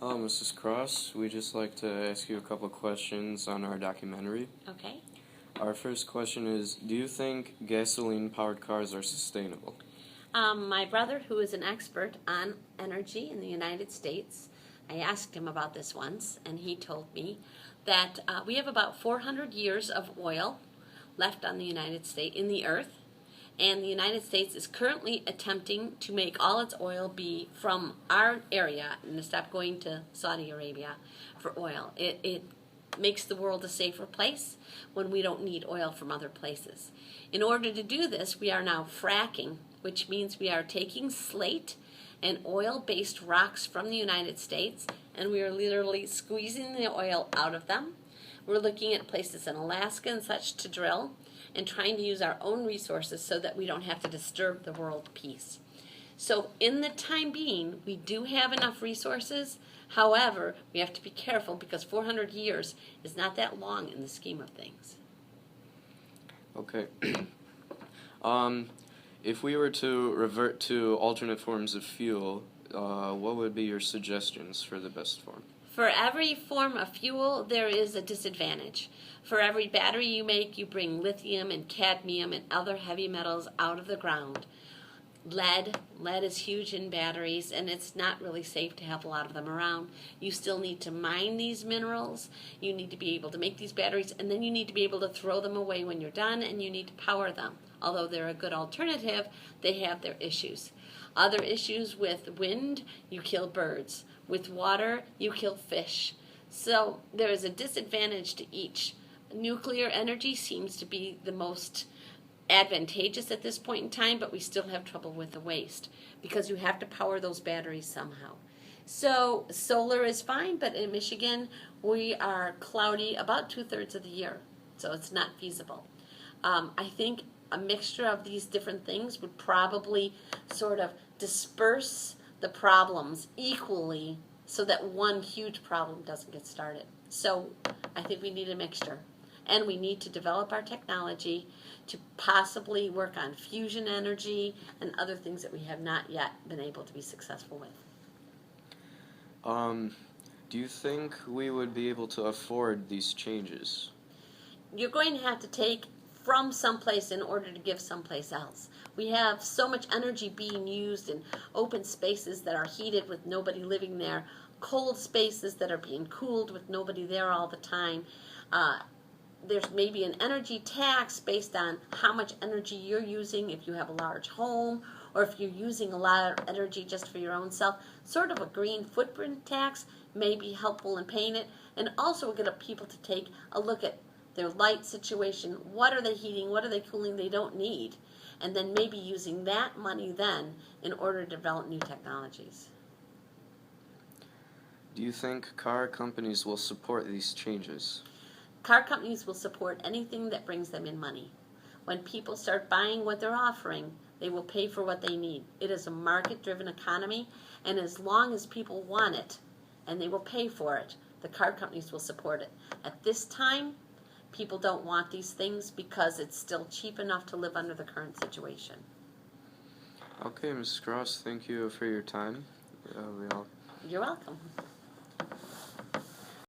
Hello, Mrs. Cross. We'd just like to ask you a couple questions on our documentary. Okay. Our first question is, do you think gasoline-powered cars are sustainable? My brother, who is an expert on energy in the United States, I asked him about this once, and he told me that we have about 400 years of oil left on the United States, in the earth, and the United States is currently attempting to make all its oil be from our area and to stop going to Saudi Arabia for oil. It makes the world a safer place when we don't need oil from other places. In order to do this, we are now fracking, which means we are taking slate and oil-based rocks from the United States, and we are literally squeezing the oil out of them. We're looking at places in Alaska and such to drill and trying to use our own resources so that we don't have to disturb the world peace. So in the time being, we do have enough resources. However, we have to be careful because 400 years is not that long in the scheme of things. Okay. If we were to revert to alternate forms of fuel, what would be your suggestions for the best form? For every form of fuel, there is a disadvantage. For every battery you make, you bring lithium and cadmium and other heavy metals out of the ground. Lead is huge in batteries, and it's not really safe to have a lot of them around. You still need to mine these minerals. You need to be able to make these batteries, and then you need to be able to throw them away when you're done, and you need to power them. Although they're a good alternative, they have their issues. Other issues with wind, you kill birds. With water, you kill fish. So there is a disadvantage to each. Nuclear energy seems to be the most advantageous at this point in time, but we still have trouble with the waste because you have to power those batteries somehow. So solar is fine, but in Michigan, we are cloudy about 2/3 of the year, so it's not feasible. I think a mixture of these different things would probably sort of disperse the problems equally so that one huge problem doesn't get started. So I think we need a mixture. And we need to develop our technology to possibly work on fusion energy and other things that we have not yet been able to be successful with. Do you think we would be able to afford these changes? You're going to have to take from someplace in order to give someplace else. We have so much energy being used in open spaces that are heated with nobody living there, cold spaces that are being cooled with nobody there all the time. There's maybe an energy tax based on how much energy you're using if you have a large home or if you're using a lot of energy just for your own self. Sort of a green footprint tax may be helpful in paying it. And also we'll get people to take a look at their light situation. What are they heating? What are they cooling they don't need? And then maybe using that money then in order to develop new technologies. Do you think car companies will support these changes? Car companies will support anything that brings them in money. When people start buying what they're offering, they will pay for what they need. It is a market-driven economy, and as long as people want it and they will pay for it, the car companies will support it. At this time, people don't want these things because it's still cheap enough to live under the current situation. Okay, Mrs. Cross, thank you for your time. You're welcome.